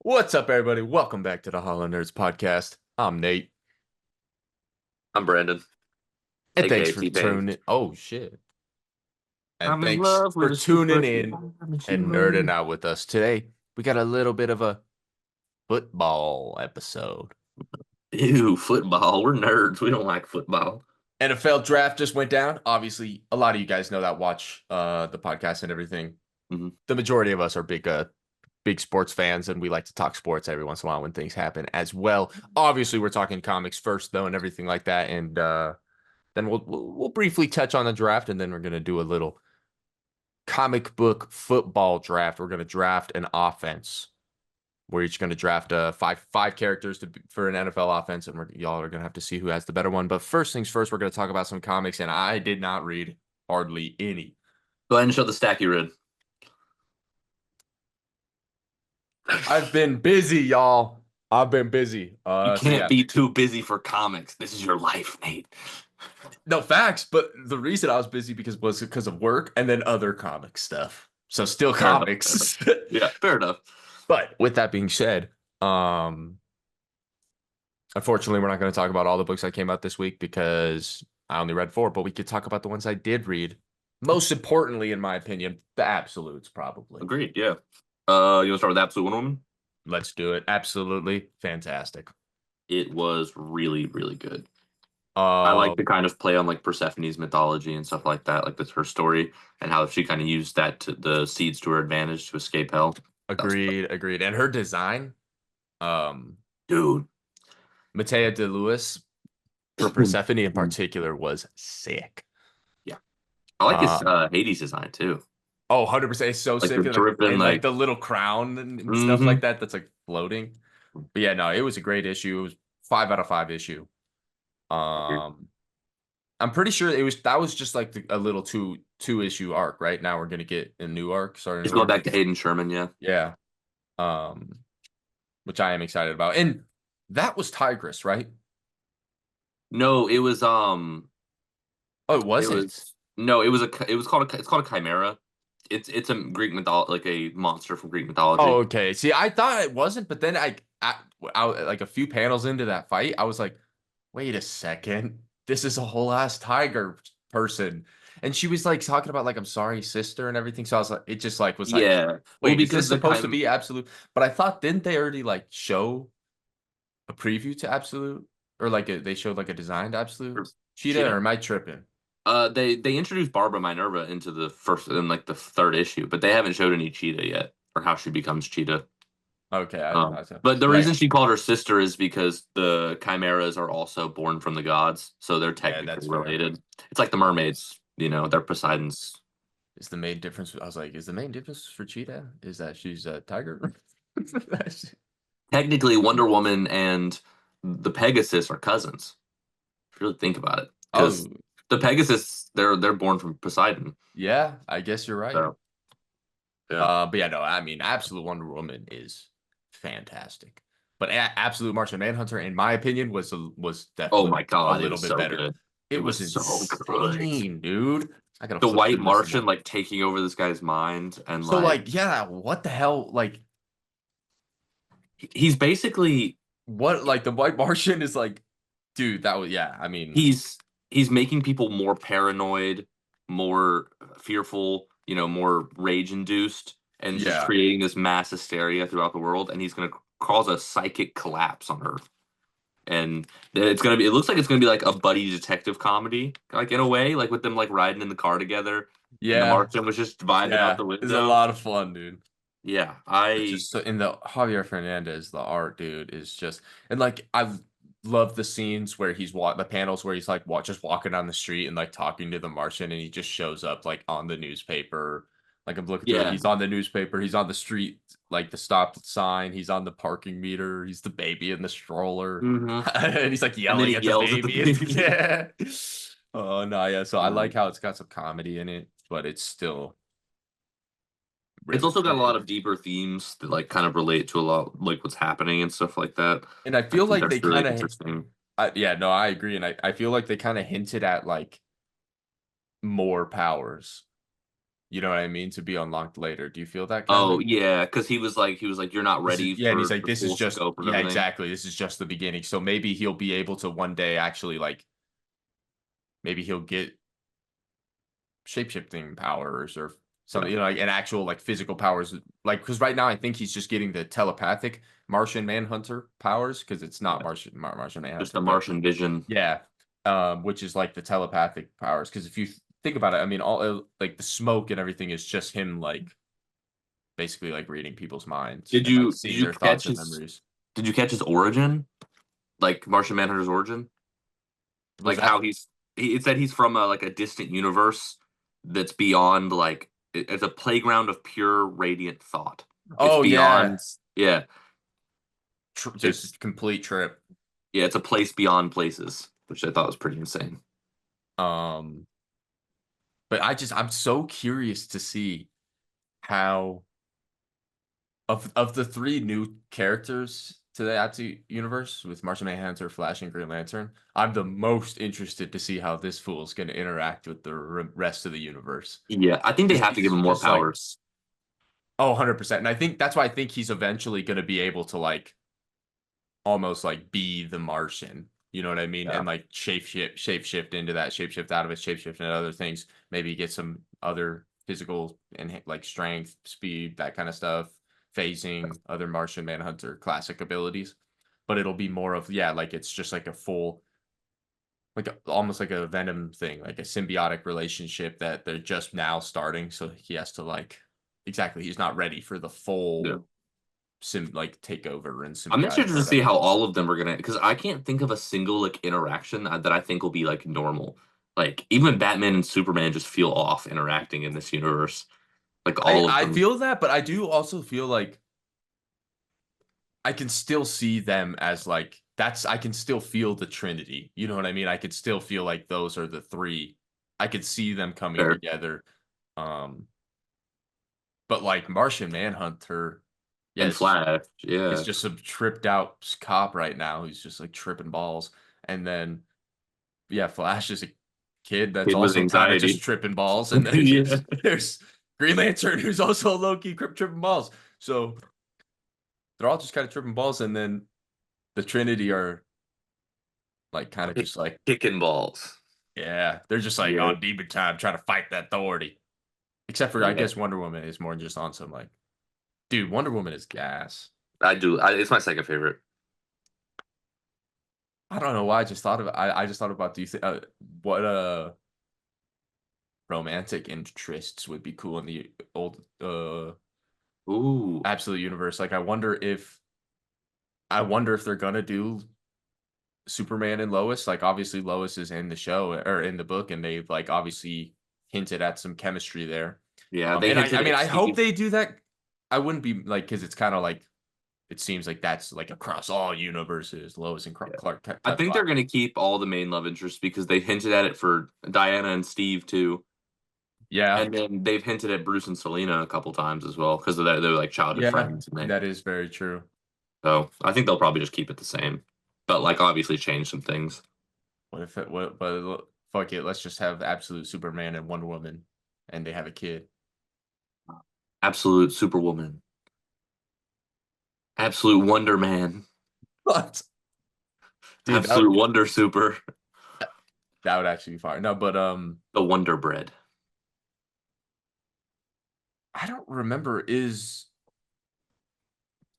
What's up, everybody? Welcome back to the Hollow Nerds podcast. I'm Nate, I'm Brandon, and thanks aka for T-Pain. tuning. Oh shit! And I'm in thanks love for with a tuning in superhuman and nerding human. out with us today. We got a little bit of a football episode. Ew, football. We're nerds. We don't like football. NFL draft just went down. Obviously, a lot of you guys know that watch the podcast and everything. hmm The majority of us are big sports fans, and we like to talk sports every once in a while when things happen as well. Obviously, we're talking comics first, though, and everything like that, and then we'll briefly touch on the draft, and then we're gonna do a little comic book football draft. We're gonna draft an offense. We're each gonna draft five characters for an NFL offense, and y'all are gonna have to see who has the better one. But first things first, we're gonna talk about some comics, and I did not read hardly any. Go ahead and show the stack you read. I've been busy, y'all. I've been busy. You So can't yeah, be too busy for comics. This is your life, Nate. no facts. But the reason I was busy was because of work and then other comic stuff. So still Fair enough. Fair enough. comics. Yeah, fair enough. But with that being said, um, unfortunately, we're not going to talk about all the books that came out this week because I only read four, but we could talk about the ones I did read. Most importantly, in my opinion, the absolutes, probably. Agreed. Yeah. You want to start with Absolute Wonder Woman? Let's do it. Absolutely fantastic. It was really, really good. I like the Um, kind of play on like Persephone's mythology and stuff like that. Like that's her story and how she kind of used that to the seeds to her advantage to escape hell. That was agreed. And her design, um, dude. Matea de Lewis for Persephone in particular was sick. Yeah. I like his Uh, Hades design too. oh, 100%. It's so Like sick. the And like, dripping, and like like the little crown and stuff like hmm that that's like floating. But yeah, no, it was a great issue. It was 5 out of 5 issue. Um, I'm pretty sure that was just like a little two issue arc, right? Now we're gonna get a new arc, starting a He's new going arc. back to Hayden Sherman, yeah. Yeah. Um, which I am excited about. And that was Tigress, right? No, Oh, it it wasn't. was no, it was it's called a chimera. It's a Greek mythology, like a monster from Greek Oh, mythology. okay. See, I thought it wasn't, but then I like a few panels into that fight, I was like, wait a second, this is a whole ass tiger person. And she was like talking about like I'm sorry, sister, and everything. So I was like, it just like was like, Yeah. Well, wait, is because this the supposed to chim be absolute? But I thought didn't they already like show a preview to absolute or like they showed like a designed absolute or cheetah, or Cheetah. am I tripping? They introduced Barbara Minerva into the first in like the third issue, but they haven't showed any Cheetah yet or how she becomes Cheetah. Okay, I thought so. But the But reason she called her sister is because the chimeras are also born from the gods, so they're yeah, that's technically fair. related. It's like the mermaids, they're Poseidon's. Is the main difference? I was like, is the main difference for cheetah is that she's a tiger? Technically, Wonder Woman and the Pegasus are cousins. If you really think about it, Oh, because the Pegasus they're born from Poseidon. yeah, I guess you're right. So yeah, But yeah, no, I mean, Absolute Wonder Woman is fantastic. But Absolute Martian Manhunter, in my opinion, was oh definitely my a god, it little was bit so better. good. It It was was so good. insane, dude. I gotta The flip White through this some Martian more. like taking over this guy's mind and So, like like, yeah, what the hell? Like, he's basically what? Like, the White Martian is like, dude, that was, yeah, I mean, he's he's making people more paranoid, more fearful, more rage induced, and just yeah. creating this mass hysteria throughout the world. And he's going to cause a psychic collapse on Earth. And it looks like it's going to be like a buddy detective comedy, like in a way, like with them like riding in the car together. And the Yeah, Martian was just vibing out yeah. the It's a window. lot of fun, dude. Yeah, It's just in the Javier Fernandez, the art, dude, is just and like I love the scenes where the panels where he's like just walking down the street and like talking to the Martian, and he just shows up like on the newspaper. Like I'm looking through it, yeah. he's on the newspaper, he's on the street, like the stop sign, he's on the parking meter, he's the baby in the stroller, hmm and he's like And then yelling he at the yells at the baby. And baby. yeah. Oh no, yeah. So I like Um, how it's got some comedy in it, but it's still It's really also got a lot good. of deeper themes that like kind of relate to a lot like what's happening and stuff like that. And I I feel think like they that's really kind of interesting. yeah, no, I agree. And I feel like they kind of hinted at like more powers, You know what I mean? To be unlocked later. Do you feel that kind Oh of? yeah, because he was like, you're not This is ready yeah, and he's for like, the this is full just scope of yeah, everything. exactly. This is just the beginning. So maybe he'll be able to one day actually like maybe he'll get shapeshifting powers or Yeah, something, like an actual like physical powers. Like because right now I think he's just getting the telepathic Martian Manhunter powers because it's not yeah. Martian Just Manhunter, the but Martian vision. yeah, which is like the telepathic powers. Because if you think about it, I mean, all like the smoke and everything is just him like basically like reading people's minds Did and like you did seeing you their thoughts catch and his memories. did you catch his origin? Like Martian Manhunter's origin? Was Like that? how it said he's from a like a distant universe that's beyond like it's a playground of pure radiant thought. It's Oh yeah, beyond yeah. It's just complete trip. yeah, it's a place beyond places, which I thought was pretty insane. Um, but I'm so curious to see how of the three new characters to the Atsu universe with Martian Manhunter, Flash, and Green Lantern. I'm the most interested to see how this fool is going to interact with the rest of the universe Yeah, I think they because have to give he's him more just like powers. oh 100%. And I think that's why I think he's eventually going to be able to like almost like be the Martian. You know what I mean? Yeah. And like shape shift into that, shape shift out of it, shape shift into other things. Maybe get some other physical and like strength, speed, that kind of stuff. Phasing, other Martian Manhunter classic abilities. But it'll be more of yeah, like it's just like a full, like almost like a Venom thing, like a symbiotic relationship that they're just now starting. So he has to like exactly. He's not ready for the Yeah. full like takeover and I'm symbiotic interested or to see whatever. how all of them are gonna, because I can't think of a single like interaction that I think will be like normal. Like even Batman and Superman just feel off interacting in this universe. Like all of I them. feel that, but I do also feel like I can still see them as like that's I can still feel the Trinity. You know what I mean? I could still feel like those are the three. I could see them coming Fair. together. Um, but like Martian Manhunter, yeah, And Flash, it's yeah. just some tripped out cop right now who's just like tripping balls. And then yeah, Flash is a kid that's Kid with also kind of just anxiety. tripping balls. And then Yeah. there's Green Lantern who's also low key tripping balls. So they're all just kind of tripping balls, and then the Trinity are like kind of just like, Kicking balls. yeah, they're just like Yeah. on demon time trying to fight that authority. Except for I Yeah. guess Wonder Woman is more just on some like, dude, Wonder Woman is gas. I do. It's my second favorite. I don't know why I just thought of I just thought about do you think what romantic interests would be cool in the old Ooh. absolute universe? Like I wonder if they're gonna do Superman and Lois. Like obviously Lois is in the show or in the book, and they've like obviously hinted at some chemistry there. Yeah, they And hinted I mean at I hope Steve. they do that. I wouldn't be like because it's kind of like it seems like that's like across all universes, Lois and Yeah. Clark I type think they're vibe. gonna keep all the main love interests because they hinted at it for Diana and Steve too. Yeah, And then they've hinted at Bruce and Selena a couple times as well because they're like childhood yeah, friends. And that is very true. so I think they'll probably just keep it the same, but like obviously change some things. What if it? What? But fuck it. Let's just have absolute Superman and Wonder Woman, and they have a kid. Absolute Superwoman, absolute Wonder Man, What? Dude, absolute Wonder Super, that would actually be fire. No, but the Wonder Bread. I don't remember.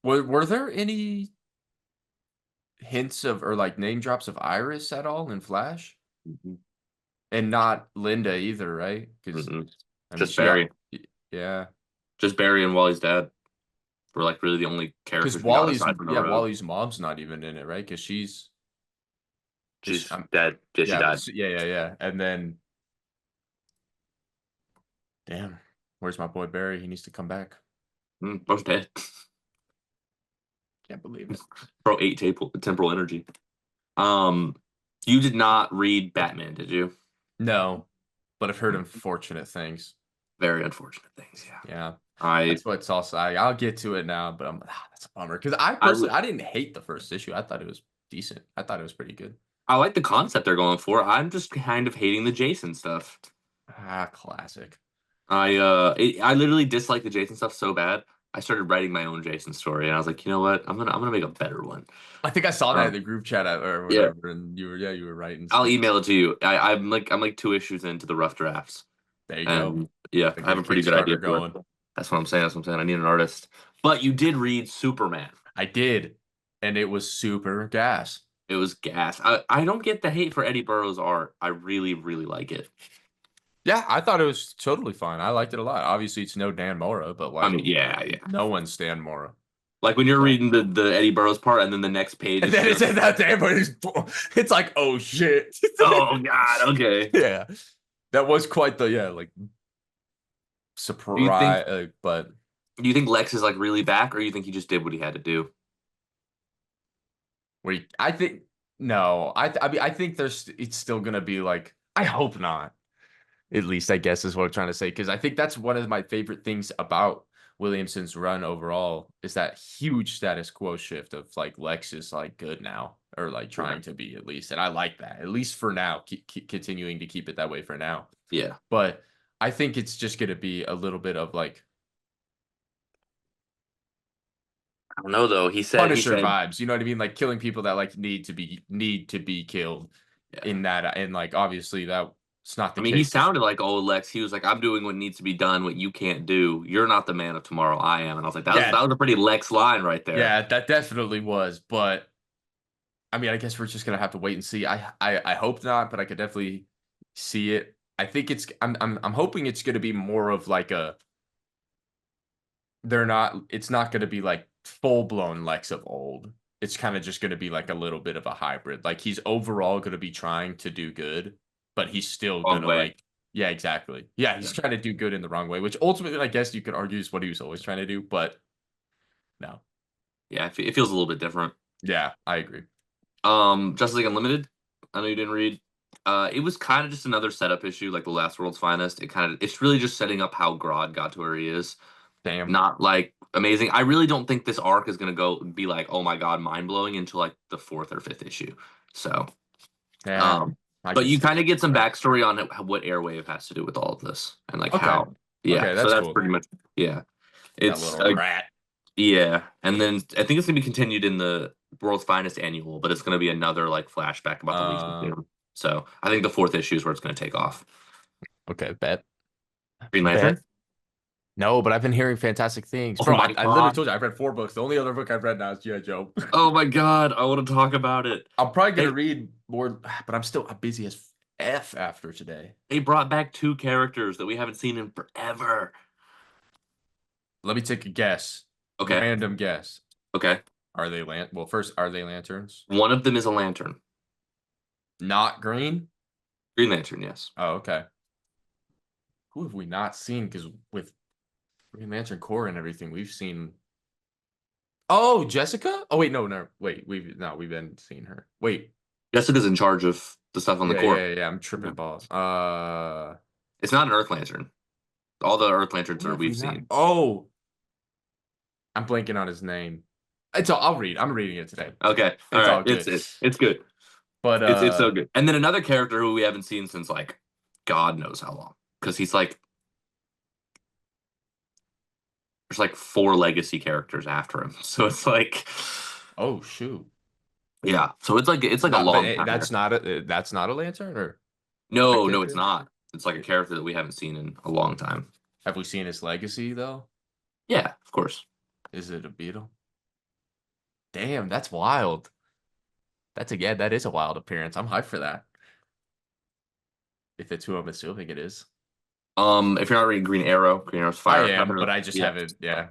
Were there any hints of or like name drops of Iris at all in Flash? Mhm. And not Linda either, right? Because Mm-mm. I mean, Just Barry, yeah. just Barry and Wally's dad were like really the only Because characters we got aside from the Rogue. Wally's mom's not even in it, right? Because she's is She's dead. Yeah, she yeah, died. yeah. And then, damn, where's my boy Barry? He needs to come back. Both dead. Can't believe it. Bro, eight temporal energy. Um, you did not read Batman, did you? No, but I've heard unfortunate things. Very unfortunate things. Yeah. Yeah, I that's what's also. I'll get to it now, but that's a bummer because I I personally would I didn't hate the first issue. I thought it was decent. I thought it was pretty good. I like the concept they're going for. I'm just kind of hating the Jason stuff. Ah, classic. I literally dislike the Jason stuff so bad. I started writing my own Jason story, and I was like, you know what? I'm gonna make a better one. I think I saw that in Um, the group chat or yeah, whatever, and you were yeah, you were writing I'll stuff. email it to you. I'm like 2 issues into the rough drafts, There you go. and yeah, A I have good a pretty good idea Kickstarter for it. going. That's what I'm saying. That's what I'm saying. I need an artist. But you did read Superman. I did, and it was super gas. It was gas. I don't get the hate for Eddie Burroughs' art. I really, really like it. Yeah, I thought it was totally fine. I liked it a lot. Obviously, it's no Dan Mora, but I like mean, yeah, yeah. no one's Dan Mora. Like when you're So reading the Eddie Burroughs part, and then the next page and is then it's just, in that Dan Mora. It's like, oh shit. oh God, okay. Yeah, that was quite the like Do you think surprise. But do you think Lex is like really back, or you think he just did what he had to do? I think no. I mean, I think there's it's still gonna be like. I hope not. At least I guess is what I'm trying to say because I think that's one of my favorite things about Williamson's run overall is that huge status quo shift of like Lex is like good now or like Right. trying to be at least, and I like that at least for now. Keep continuing to keep it that way for now, Yeah. but I think it's just gonna be a little bit of like I don't know though. He Punisher said, vibes. You know what I mean? Like killing people that like need to be killed yeah. in that, and like obviously that's not I the mean, he case. sounded like old Lex. He was like, "I'm doing what needs to be done, what you can't do. You're not the man of tomorrow. I am." And I was like, Yeah, that was a pretty Lex line right there." yeah, that definitely was, but. I mean, I guess we're just gonna have to wait and see. I hope not, but I could definitely see it. I think it's I'm hoping it's gonna be more of like a they're not it's not gonna be like full blown Lex of old. It's kind of just gonna be like a little bit of a hybrid. Like he's overall gonna be trying to do good, but he's still Wrong gonna way. like yeah, exactly. Yeah, he's Yeah. trying to do good in the wrong way, which ultimately I guess you could argue is what he was always trying to do, but no. Yeah, it feels a little bit different. Yeah, I agree. Justice League Unlimited. I know you didn't read. It was kind of just another setup issue, like the Last World's Finest. It's really just setting up how Grodd got to where he is. Damn. Not like amazing. I really don't think this arc is gonna go be like, oh my God, mind blowing until like the fourth or fifth issue. So, Yeah, um, I but could you see kind of that. get some Right. backstory on what Airwave has to do with all of this and like Okay. how. Yeah, Okay, so that's that's cool. pretty much yeah. That It's little rat. yeah, and then I think it's gonna be continued in the World's Finest Annual, but it's gonna be another like flashback about the Legion Uh, Doom. So I think the fourth issue is where it's gonna take off. okay, bet. Green Bet. Lantern. No, but I've been hearing fantastic things. Oh Bro, my I literally God. told you I've read 4 books. The only other book I've read now is G.I. Joe. Oh my God. I want to talk about it. I'm probably gonna They read more, but I'm busy as F after today. they brought back two characters that we haven't seen in forever. Let me take a guess. Okay. Random guess. Okay. Well, first, are they lanterns? One of them is a lantern. Not green? Green Lantern, yes. Oh, okay. Who have we not seen? Because with Green Lantern Corps and everything, we've seen. Oh, Jessica? Oh wait, no. Wait, we've been seeing her. Wait, Jessica's in charge of the stuff on the court. yeah. I'm tripping Yeah. balls. It's not an Earth Lantern. All the Earth Lanterns Who are have we we've not? seen. Oh, I'm blanking on his name. I'll read. I'm reading it today. Okay. All It's right. all good. It's good. But It's so good. And then another character who we haven't seen since like God knows how long. Because he's like there's like four legacy characters after him. So it's like oh shoot. yeah. So it's like a Not, but long time. that's not a lantern or that No, no, it's character. not. It's like a character that we haven't seen in a long time. Have we seen his legacy though? Yeah, of course. Is it a beetle? Damn, that's wild. That is a wild appearance. I'm hyped for that. If it's who I'm assuming it is. If you're not reading Green Arrow's I Fire, am, but I just yeah. haven't. Yeah.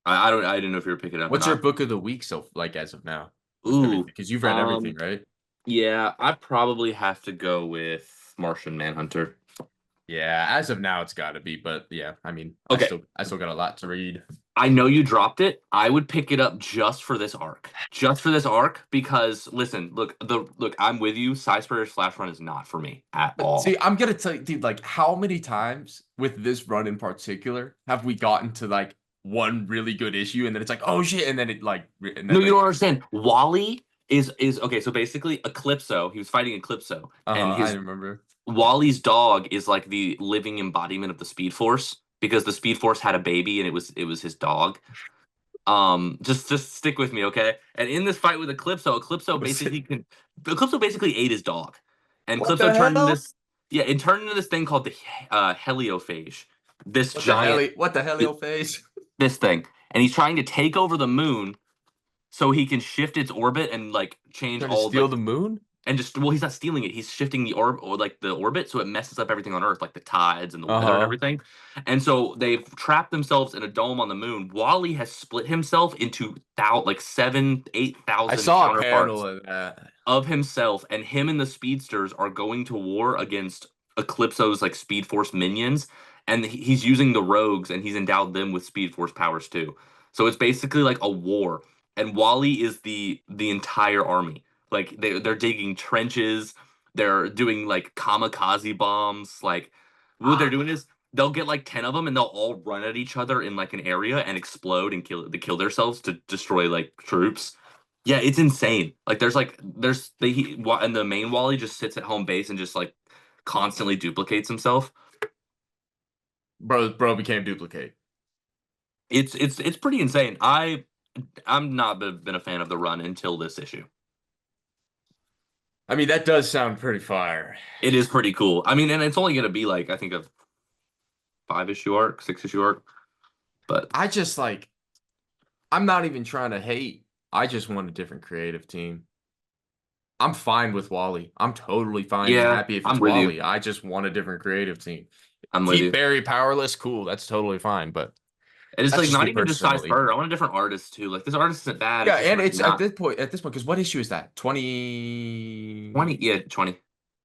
I didn't know if you were picking it up or What's your not. book of the week so like as of now with everything? Ooh, Because you've read everything, um, right? yeah, I probably have to go with Martian Manhunter. Yeah, as of now, it's got to be. But yeah, I mean, Okay, I still got a lot to read. I know you dropped it. I would pick it up just for this arc. Just for this arc, because listen, look, I'm with you. Sci-Spurrier's Flash Run is not for me at But see, all. I'm gonna tell you, dude, like, how many times with this run in particular have we gotten to like one really good issue and then it's like, oh shit, and then No, you like, don't understand. Wally is okay. So basically, Eclipso. He was fighting Eclipso, and I his remember. Wally's dog is like the living embodiment of the Speed Force because the Speed Force had a baby and it was his dog. Just stick with me, okay? And in this fight with Eclipso basically ate his dog, and What Eclipso the turned into hell? this yeah, it turned into this thing called the heliophage, this What the hell? giant What the hell face? this thing, and he's trying to take over the moon so he can shift its orbit and like change Trying to all steal like the moon? and just well he's not stealing it, he's shifting the orbit so it messes up everything on Earth, like the tides and the weather and Uh-huh. everything. And so they've trapped themselves in a dome on the moon. Wally has split himself into like seven eight I thousand saw a panel counterparts of that. of himself, and him and the speedsters are going to war against Eclipso's like Speed Force minions, and he's using the rogues and he's endowed them with Speed Force powers too. So it's basically like a war, and Wally is the entire army. Like they're digging trenches, they're doing like kamikaze bombs. Like what they're doing is they'll get like 10 of them and they'll all run at each other in like an area and explode and kill themselves to destroy like troops. Yeah, it's insane. Like and the main Wally just sits at home base and just like constantly duplicates himself. Bro became duplicate. It's pretty insane. I'm not been a fan of the run until this issue. I mean, that does sound pretty fire. It is pretty cool. I mean, and it's only gonna be like I think a 5 issue arc, 6 issue arc, but I just like I'm not even trying to hate. I just want a different creative team. I'm fine with Wally. I'm totally fine and yeah, happy if I'm it's with you. Wally. I just want a different creative team. I'm with Keep you. Barry powerless, cool. That's totally fine. But And it's that's like just not me even just size personally. per. I want a different artist too. Like this artist isn't bad. Yeah, It's just and like it's not at this point, because what issue is that? 20. 20. Yeah, 20.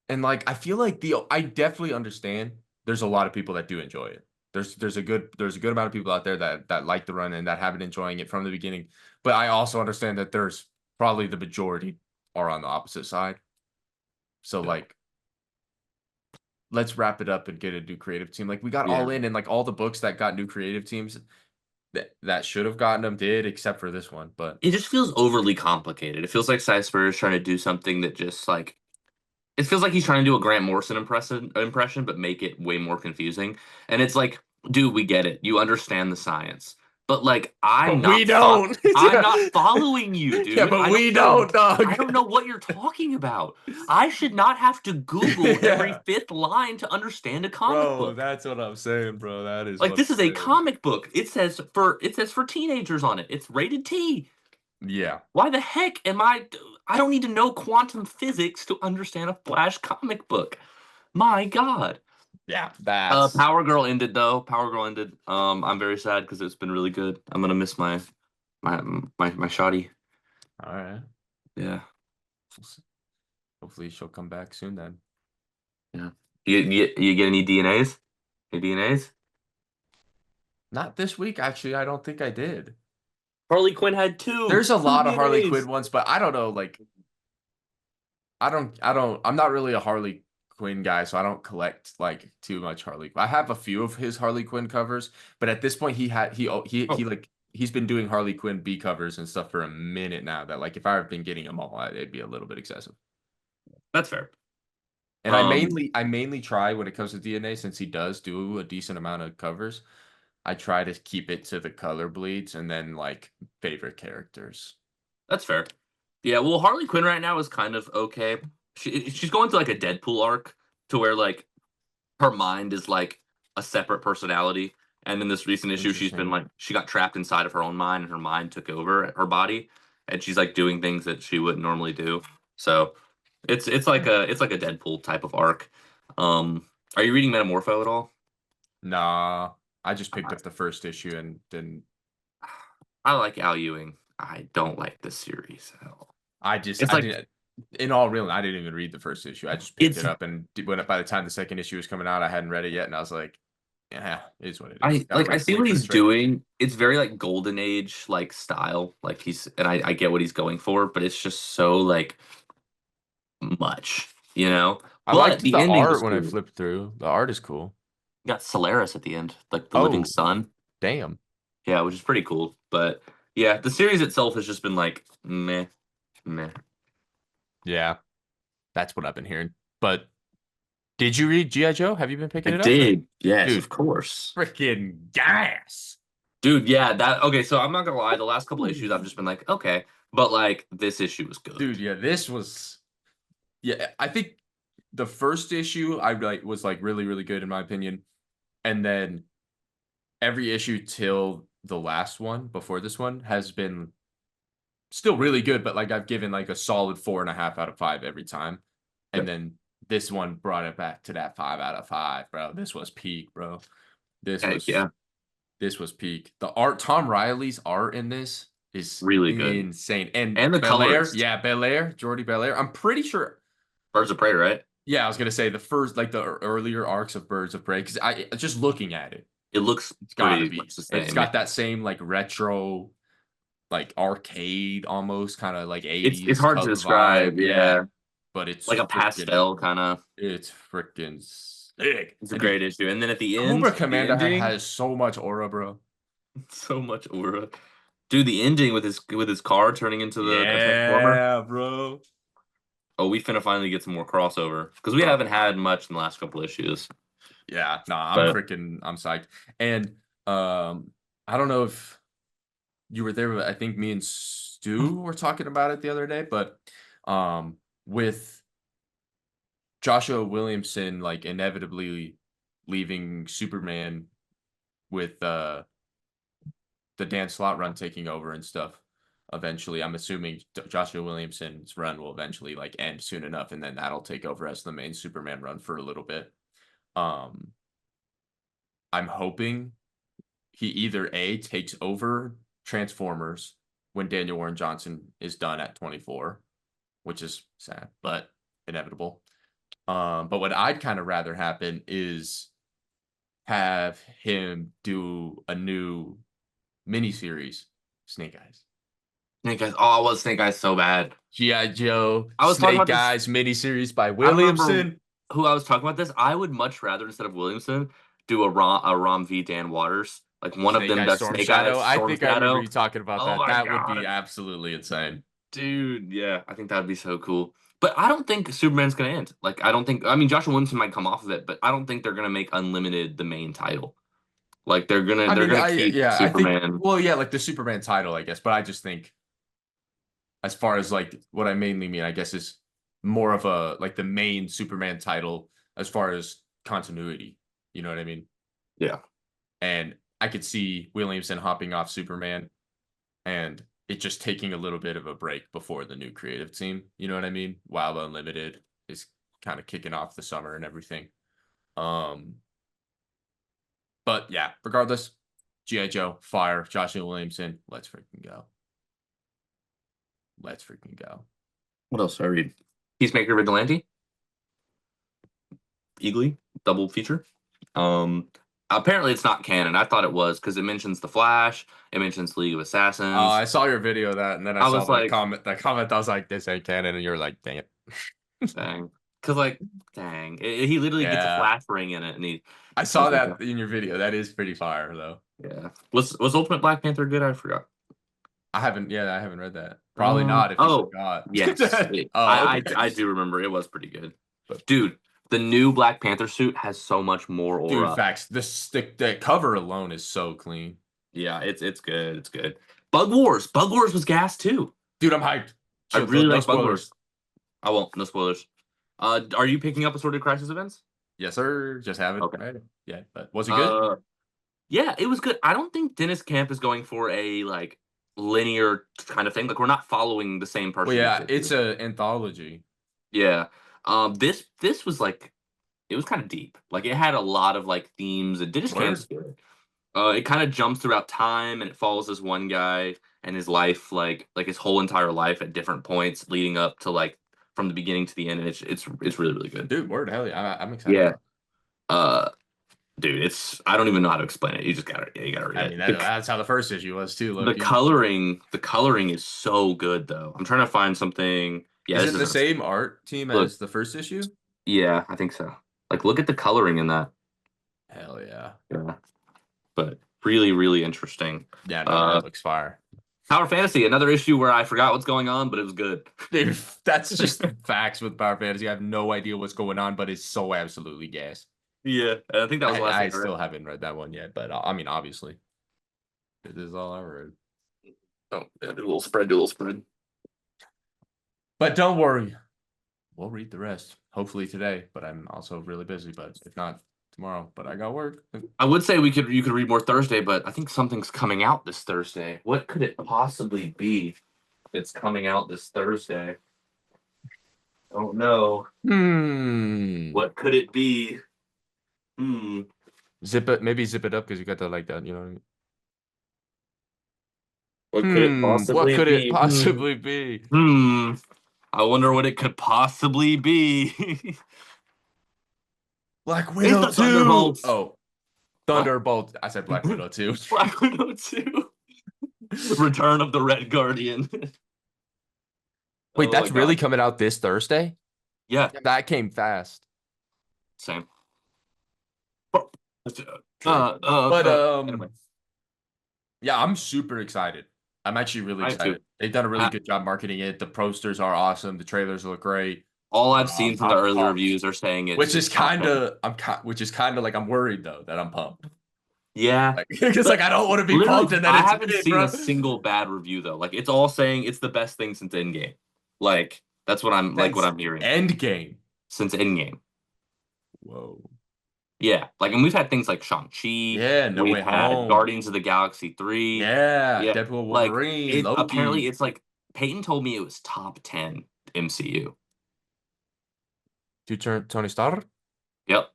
And like I feel like I definitely understand there's a lot of people that do enjoy it. There's a good amount of people out there that like the run and that have been enjoying it from the beginning. But I also understand that there's probably the majority are on the opposite side. So Yeah. like let's wrap it up and get a new creative team. Like we got Yeah. all in and like all the books that got new creative teams that should have gotten them did except for this one. But It just feels overly complicated. It feels like Cy Spur is trying to do something that just like it feels like he's trying to do a Grant Morrison impression, but make it way more confusing. And it's like, dude, we get it. You understand the science, but like, we don't. I'm Yeah. not following you, Yeah, dude. but we don't, I dog. don't know what you're talking about. I should not have to Google every Yeah. fifth line to understand a comic Bro, book. that's what I'm saying, bro. That is Like what this I'm is a saying. comic book. It says for teenagers on it. It's rated T. Yeah. Why the heck am I don't need to know quantum physics to understand a Flash comic book. My God. Yeah. That's Power Girl ended though. Power Girl ended. I'm very sad because it's been really good. I'm gonna miss my shoddy. all right. Yeah, Hopefully she'll come back soon then. yeah. You get any DNAs? Any DNAs? Not this week, actually. I don't think I did. Harley Quinn had two There's a two lot of Harley Quinn DNAs. ones, but I don't know. Like, I'm not really a Harley Quinn guy, so I don't collect like too much Harley. I have a few of his Harley Quinn covers, but at this point, he Oh, like he's been doing Harley Quinn B covers and stuff for a minute now. That like if I've been getting them all, it'd be a little bit excessive. that's fair. And Um, I mainly try when it comes to DNA, since he does do a decent amount of covers. I try to keep it to the color bleeds and then like favorite characters. that's fair. Yeah, well, Harley Quinn right now is kind of okay. She's going through like a Deadpool arc to where like her mind is like a separate personality. And in this recent issue, she's been Interesting. like she got trapped inside of her own mind, and her mind took over her body, and she's like doing things that she wouldn't normally do. So it's like a Deadpool type of arc. Are you reading Metamorpho at all? Nah, I just picked I, up the first issue and then I like Al Ewing. I don't like this series at all. It's I like didn't. In all real, I didn't even read the first issue. I just picked it's it up and when by the time the second issue was coming out, I hadn't read it yet, and I was like, yeah, it is what it is. Gotta I see what wait for the he's trade. doing. It's very like golden age like style. Like I get what he's going for, but it's just so like much, you know? I But liked the the ending was art when I cool. flipped through. The art is cool. Got Solaris at the end, like the living Oh, sun. damn. Yeah, which is pretty cool. But yeah, the series itself has just been like meh, meh. Yeah, that's what I've been hearing. But Did you read G.I. Joe? Have you been I picking it up? did. Yes, of Dude, course. freaking gas. Dude, yeah, that okay, so I'm not gonna lie, the last couple issues I've just been like, okay, but like this issue was Dude, good. yeah, this was yeah, I think the first issue I like was like really, really good in my opinion. And then every issue till the last one before this one has been still really good, but like I've given like a solid 4.5 out of 5 every time. And Yep. then this one brought it back to that 5 out of 5, bro. This was peak, bro. This Heck was yeah. this was peak. The art, Tom Riley's art in this is Really good. insane. And And the Belair, colorist. yeah, Belair, Jordy Belair. I'm pretty sure. Birds of Prey, right? Yeah, I was gonna say the first, like the earlier arcs of Birds of Prey, because I just looking at it, It looks it's gotta pretty be. much the It's same. got Yeah. that same like retro, like arcade almost kind of like It's 80s hard to color vibe. describe, Yeah, yeah. but it's Like a freaking pastel kind of. it's freaking sick. It's a And dude, great issue. And then at the Cobra end, the Commander ending, has so much aura, bro. so much aura. Dude, the ending with his car turning into the Transformer. Yeah, bro. Oh, we finna finally get some more crossover because we Bro. haven't had much in the last couple issues. Yeah, nah, But I'm psyched. And I don't know if you were there, but I think me and Stu were talking about it the other day, but with Joshua Williamson like inevitably leaving Superman with the Dan Slott run taking over and stuff eventually. I'm assuming Joshua Williamson's run will eventually like end soon enough, and then that'll take over as the main Superman run for a little bit. Um, I'm hoping he either A takes over Transformers when Daniel Warren Johnson is done at 24, which is sad, but inevitable. But what I'd kind of rather happen is have him do a new miniseries, Snake Eyes. Snake Eyes, oh, I was Snake Eyes so bad. G.I. Joe, I was talking about Snake this. Eyes miniseries by I don't remember Williamson. who I was talking about this. I would much rather instead of Williamson do a Rom v Dan Waters. Like one of Snake them Eyes, does Storm Snake Shadow. Eyes, I Storm think I remember Shadow. you talking about Oh that. my That would be god, absolutely insane. dude, yeah, I think that would be so cool. But I don't think Superman's gonna end. Like I don't think. I mean, Joshua Williamson might come off of it, but I don't think they're gonna make Unlimited the main title. Like I they're mean, gonna keep I think Superman. well, yeah, like the Superman title, I guess, but I just think as far as like what I mainly mean, I guess is more of a like the main Superman title as far as continuity. You know what I mean? Yeah. And I could see Williamson hopping off Superman and it just taking a little bit of a break before the new creative team. You know what I mean? While Unlimited is kind of kicking off the summer and everything. Um, but yeah, regardless, G.I. Joe, fire, Joshua Williamson, let's freaking go. Let's freaking go. What else did I read? Peacemaker Vigilante, Eagly, double feature. Um, Apparently it's not canon. I thought it was because it mentions the Flash, it mentions League of Assassins. I saw your video of that, and then I I saw was the like, comment. The comment, I was like, "This ain't canon," and you're like, "Dang it." dang, because like, dang, he literally gets a Yeah, Flash ring in it, and he, I I saw was like, that in your video. That is pretty fire, though. yeah. Was Ultimate Black Panther good? I forgot. I haven't. Yeah, I haven't read that. Probably not. If you Oh, forgot. yes. Oh, okay. I do remember. It was pretty good. But dude, the new Black Panther suit has so much more Dude, aura. facts. The cover alone is so clean. Yeah, it's good. It's good. Bug Wars was gas too. Dude, I'm hyped. I Chill, really no like Bug Wars. spoilers. I won't. No spoilers. Are you picking up Assorted Crisis events? Yes, sir. Just haven't Okay. read it. Yeah, but was it good? Uh, yeah, it was good. I don't think Dennis Camp is going for a like linear kind of thing. Like we're not following the same Well, person each yeah, issue. it's a anthology. Yeah. This was like it was kind of deep. Like it had a lot of like themes and Dennis Camp's Word. good. It kind of jumps throughout time and it follows this one guy and his life, like his whole entire life at different points leading up to like from the beginning to the end, and it's really really good. Dude, word. Hell yeah. I'm excited Yeah. about it. Uh, dude, it's I don't even know how to explain it. You gotta read I mean, it. that's how the first issue was too, low key. The coloring is so good though. I'm trying to find something. Yeah, Is this it the isn't. same art team Look, as the first issue? yeah, I think so. Like, look at the coloring in that. Hell yeah. Yeah, but really, really interesting. Yeah, no, Uh, that looks fire. Power Fantasy, another issue where I forgot what's going on, but it was good. Dude, that's just facts with Power Fantasy. I have no idea what's going on, but it's so absolutely gas. Yeah, and I think that was the last I thing I still read. haven't read that one yet, but I mean, obviously, it is all I read. Oh, yeah, do a little spread, do a little spread. But don't worry, we'll read the rest. Hopefully today, but I'm also really busy. But if not tomorrow, but I got work. I would say you could read more Thursday, but I think something's coming out this Thursday. What could it possibly be that's coming out this Thursday? Oh no. Hmm. What could it be? Hmm. Zip it, maybe zip it up because you got the like that, you know. What could it What possibly could it be? possibly be? Hmm. I wonder what it could possibly be. Black It's Widow the 2. Thunderbolts. Oh, What? Thunderbolt. I said Black Widow 2. Black Widow 2. Return of the Red Guardian. Wait, Oh my that's really God. coming out this Thursday? Yeah, That came fast. same. True. But Anyway, yeah, I'm super excited. I'm actually really I have to. excited. They've done a really I, good job marketing it. The posters are awesome. The trailers look great. all I've seen from the I'm early pumped. reviews are saying Which is it's top kind 10. of which is kind of like I'm worried though that I'm pumped. Yeah. Like because like But I don't want to be literally, pumped and then I it's haven't mid, seen a bro. single bad review though. Like it's all saying it's the best thing since Endgame. Like that's what Since I'm hearing Endgame. since Endgame. Whoa. Yeah, like and we've had things like Shang-Chi, Yeah, No we've Way had Home. Guardians of the Galaxy 3. Yeah, Yeah. Deadpool, Like Wolverine, it apparently Loki. it's like Peyton told me it was top 10 MCU. To turn Tony Stark. Yep.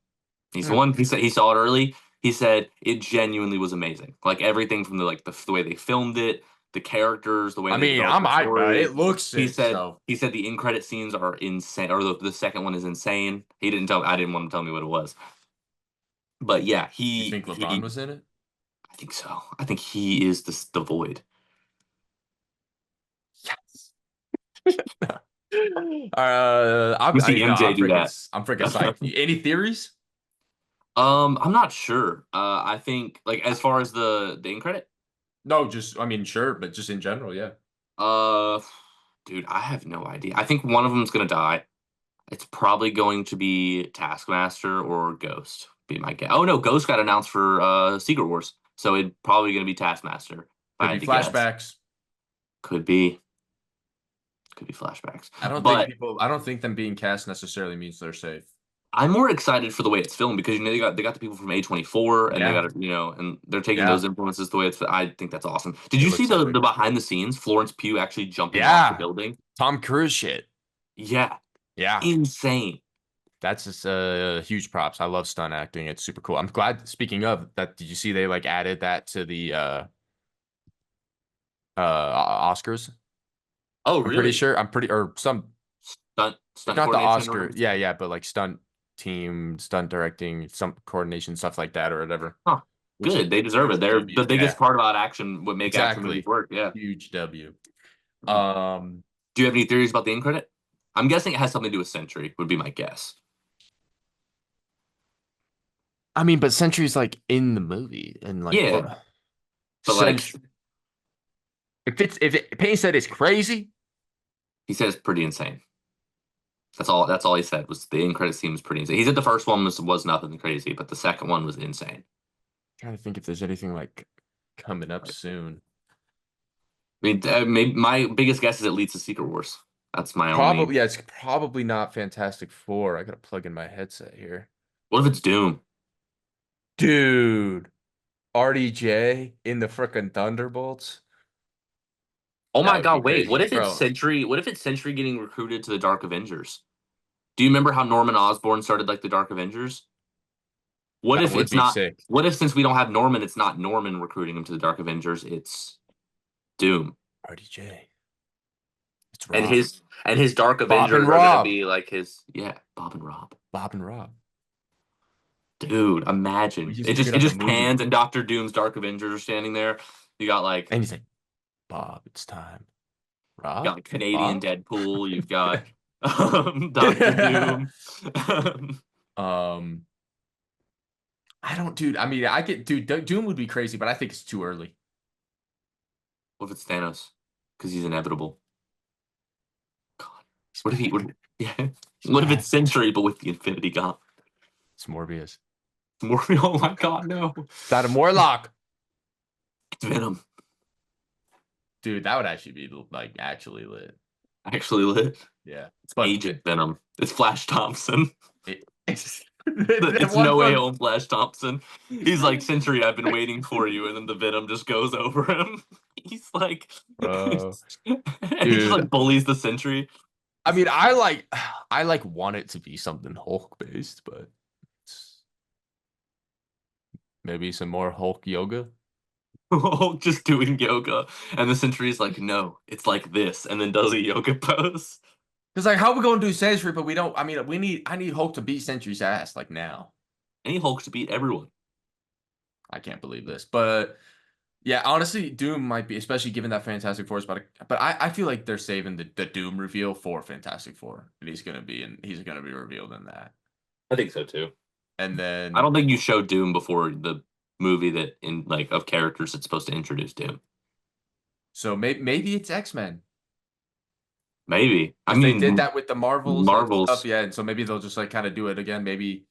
He's the Hmm. one. He said he saw it early. He said it genuinely was amazing. Like everything from the way they filmed it, the characters, the way I they mean, developed I'm the hyped, bro. story. It looks He sick. said So, he said the end credit scenes are insane, or the second one is insane. He didn't tell. I didn't want to tell me what it was, but yeah, you think LeBron he. was in it? I think so. I think he is the void. Yes. I'm We see no, MJ do that. I'm freaking psyched. Any theories? I'm not sure. I think like as far as the end credit. No, just I mean, sure, but just in general, yeah. Uh, dude, I have no idea. I think one of them's gonna die. It's probably going to be Taskmaster or Ghost. Be my guess. Oh no, Ghost got announced for Secret Wars, so it's probably going to be Taskmaster. If I Could be had to guess, flashbacks. could be flashbacks. But I don't think them being cast necessarily means they're safe. I'm more excited for the way it's filmed because they got the people from A24 and they Yeah, got and they're taking those yeah. influences the way it's. I think that's awesome. Did It you see looks epic. the behind the scenes Florence Pugh actually jumping off the Yeah. building? Tom Cruise shit. Yeah, Yeah. insane. That's just huge props. I love stunt acting. It's super cool. I'm glad speaking of that, did you see they like added that to the Oscars? Oh I'm pretty really? sure. I'm pretty or some if Stunt not the coordination or Oscar. whatever. Yeah, yeah, but like stunt team, stunt directing, some coordination, stuff like that or whatever. Huh. Which is Good. They deserve it. huge They're the W. biggest Yeah, part about action, what make action movies exactly. work. Yeah. Huge W. Hmm. Um, Do you have any theories about the end credit? I'm guessing it has something to do with Century, would be my guess. I mean, but Sentry's like in the movie and like Yeah, what but like Sentry if it Payne said it's crazy, he said it's pretty insane. That's all he said was the end credit scene was pretty insane. He said the first one was nothing crazy, but the second one was insane. trying to think if there's anything like coming up soon. I mean, maybe my biggest guess is it leads to Secret Wars. That's my only. Probably, yeah, it's probably not Fantastic Four. I gotta plug in my headset here. What if it's Doom? Dude, RDJ in the frickin' Thunderbolts. Oh That my would be God, wait. What crazy, if it's bro. Century? What if it's Century getting recruited to the Dark Avengers? Do you remember how Norman Osborn started like the Dark Avengers? What That if would it's be not? sick. What if since we don't have Norman, it's not Norman recruiting him to the Dark Avengers, it's Doom. RDJ. It's And Rob. his Dark Bob and Avengers are gonna Rob. be like his Bob and Rob. Bob and Rob. Dude, imagine. He's bringing It up a just movie. pans and Doctor Doom's Dark Avengers are standing there. You got like And he's like, Bob, it's time. Rob? Canadian Bob? Deadpool, you've got Doctor Doom. um, I don't, dude. I mean, I get, dude, Doom would be crazy, but I think it's too early. What if it's Thanos? Because he's inevitable. God. He's What if he? back. What, yeah. He's What if it's back. Sentry, but with the Infinity Gauntlet? It's Morbius. More. Oh my God, no. Not a Morlock. It's Venom. Dude, that would actually be like actually lit. Actually lit. Yeah. It's But Agent Venom. It's Flash Thompson. it's that It's one no way from home Flash Thompson. He's like, Sentry, I've been waiting for you, and then the Venom just goes over him. He's like, bro. and he just Dude, like bullies the Sentry. I mean, I want it to be something Hulk based, but maybe some more Hulk yoga. Just doing yoga, and the Sentry's like, no, it's like this, and then does a yoga pose. Because like, how we gonna do Sentry, but we don't? I mean, I need Hulk to beat Sentry's ass like now. Any Hulk to beat everyone. I can't believe this, but yeah, honestly, Doom might be, especially given that Fantastic Four is about. But I feel like they're saving the Doom reveal for Fantastic Four, and he's gonna be revealed in that, I think so too. and I then don't think you show Doom before the movie that in like of characters that's supposed to introduce Doom. so maybe it's X-Men. Maybe. I Because they did mean, that with the Marvels and stuff, Marvels, yeah. And so maybe they'll just like kind of do it again. Maybe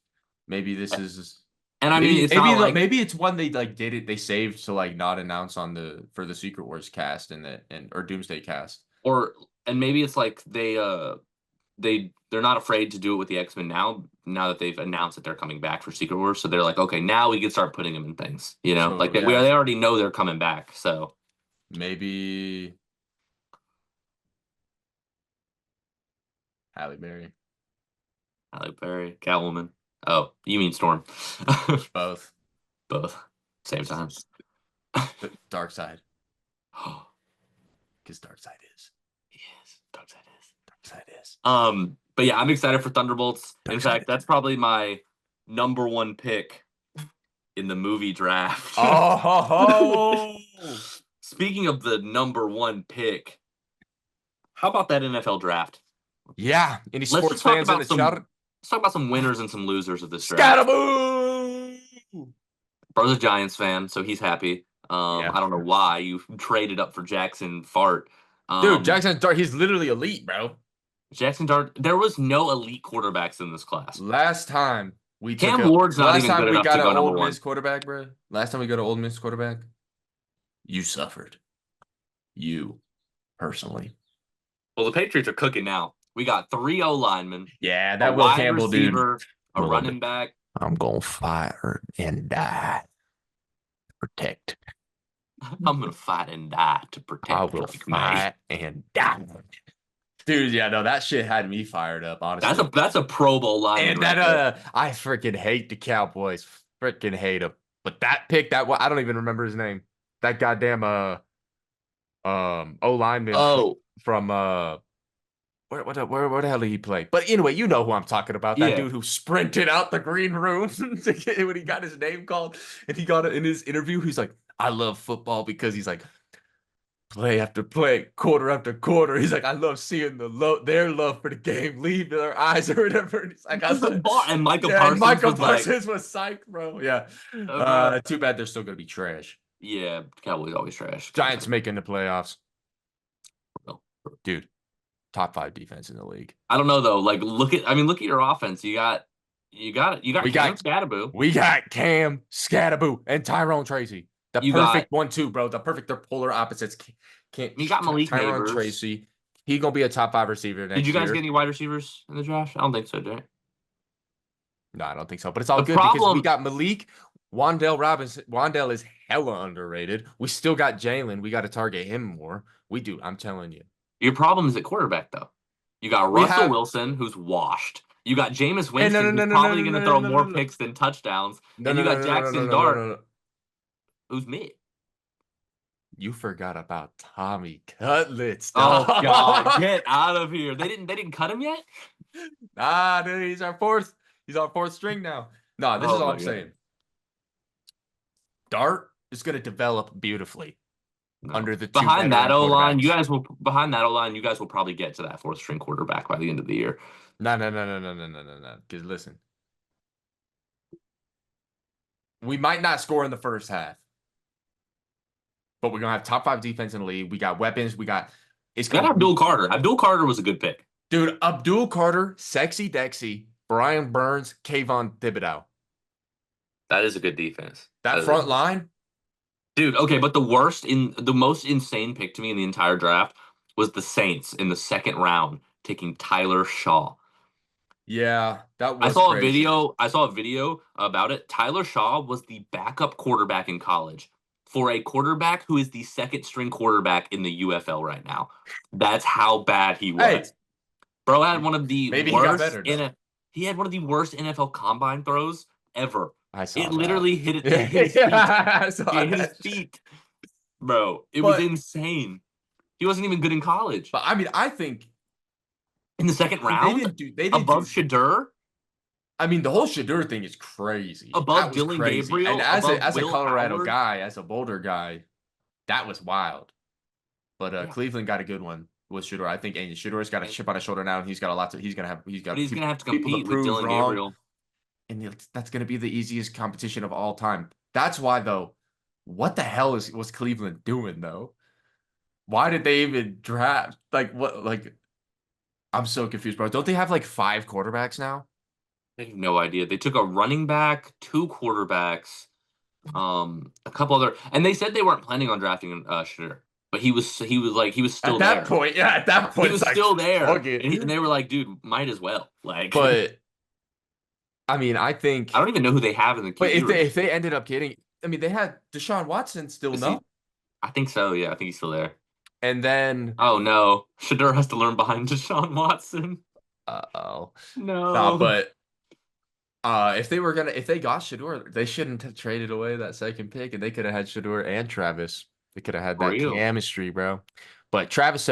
this is and I mean, it's not like maybe it's one they like did it they saved to like not announce on the for the Secret Wars cast and or Doomsday cast. or and maybe it's like they're not afraid to do it with the X-Men now that they've announced that they're coming back for Secret Wars, so they're like, okay, now we can start putting them in things, like So they yeah, already know they're coming back, so maybe Halle Berry, Halle Berry, Catwoman. Oh, you mean Storm? both. Both, same time. The Dark Side, because Dark Side is Yes, Dark Side is. Dark Side is But yeah, I'm excited for Thunderbolts. In Dark Side. fact, that's probably my number one pick in the movie draft. Oh, ho, ho. Speaking of the number one pick, how about that NFL draft? Yeah. Any Let's sports just talk fans in about the chat? some winners and some losers of this draft. Scataboo! Bro's a Giants fan, so he's happy. Yeah. I don't know why you traded up for Jackson Fart. Dude, Um, Jackson Dart, he's literally elite, bro. Jackson Dart. There was no elite quarterbacks in this class. Last time we took Cam a Ward's not last even time good we enough to got an go number Old one. Miss quarterback, bro. Last time we got an Old Miss quarterback, you suffered. You personally. Well, the Patriots are cooking now. We got 3 O linemen, Yeah, a that Will wide Campbell dude. receiver, a running back. I'm gonna fire and die. Protect. I'm gonna fight and die to I protect will Drake May. fight and die. Dude, yeah, no, that shit had me fired up, honestly. That's a Pro Bowl lineman And right that there. I freaking hate the Cowboys. Freaking hate them. But that pick, that I don't even remember his name. That goddamn O lineman Oh from where the hell did he play? But anyway, you know who I'm talking about. That yeah, dude who sprinted out the green room when he got his name called, and he got it in his interview. He's like, I love football because he's like play after play, quarter after quarter. He's like, I love seeing their love for the game leave their eyes or whatever. And he's like, I just the love, bar. And Micah yeah. And Parsons Michael was like, Parsons was psyched, bro. Yeah. bro. Too bad they're still gonna be trash. Yeah, Cowboys always trash. Giants making the playoffs, No. dude. Top 5 defense in the league. I don't know though. Like, look at your offense. You got We Cam got Scatterboo. we got Cam Scattaboo and Tyrone Tracy. The You got perfect 1-2, bro. The perfect. They're polar opposites. Can't you got Malik Tyrone Neighbors. Tracy. He gonna be a top 5 receiver Did you next guys get year. any wide receivers in the draft? I don't think so, did I? No, I don't think so. But it's all The good because we problem, got Malik. Wandale Robinson. Wandale is hella underrated. We still got Jalen. We got to target him more. We do. I'm telling you. your problem is at quarterback though. You got We Russell have. Wilson, who's washed. You got Jameis Hey, no, no, Winston, who's no, no, no, probably no, going to no, throw no, no, more no, picks than touchdowns, no, and no, you no, got no, no, no, Jackson no, no, Dart, no. who's mid. You forgot about Tommy Cutlets, Oh God, dog. get out of here! They didn't cut him yet. Nah, dude, he's our fourth. He's our fourth string now. No, this is Oh all my I'm God, saying. Dart is going to develop beautifully no. under the 2 veteran quarterbacks. Behind that O line, you guys will probably get to that fourth string quarterback by the end of the year. No, no, no, no, no, no, no, no, no. Because listen, we might not score in the first half, but we're gonna have top five defense in the league. We got weapons. We got it's We got gonna Abdul Carter. Abdul Carter was a good pick. dude. Abdul Carter, Sexy Dexy, Brian Burns, Kayvon Thibodeau. That is a good defense. That front line, Dude, okay, but the most insane pick to me in the entire draft was the Saints in the second round taking Tyler Shaw. yeah, that was crazy. I saw a video about it. Tyler Shaw was the backup quarterback in college for a quarterback who is the second string quarterback in the UFL right now. That's how bad he Hey, was. Bro had one of the maybe he got worst better in though. a he had one of the worst NFL combine throws ever. I It saw that. literally hit it hit his feet. Yeah, I saw It hit his that. feet. Bro, it was But insane. He wasn't even good in college. I mean, I think In the second they round, didn't do they didn't above do. Shadur, I mean, the whole Shadur thing is crazy. That above was Dylan crazy. And Gabriel, above as a Will Colorado Howard. guy, as a Boulder guy, that was wild. But Yeah, Cleveland got a good one with Shador. I think and Shador's got a chip on his shoulder now, and he's got a lot to. He's but got he's gonna have to people to compete with prove Dylan wrong, Gabriel. and that's going to be the easiest competition of all time. That's why though. What the hell was Cleveland doing though? Why did they even draft? Like what? Like I'm so confused, bro. Don't they have like five quarterbacks now? I have no idea. They took a running back, two quarterbacks, a couple other, and they said they weren't planning on drafting Shadur, but he was At still that there. point, yeah, at that He point, it's was like still there, fuck and it. they were like, "Dude, might as well." Like, But I mean, I I think. don't even know who they have in the But QB room. if they ended up getting, I mean, they had Deshaun Watson still Is he? no, I think so. Yeah, I think he's still there. and then Oh no, Shadur has to learn behind Deshaun Watson. oh, nah, No. but if they got Shador, they shouldn't have traded away that second pick, and they could have had Shador and Travis. They could have had For that real. chemistry, bro. But Travis,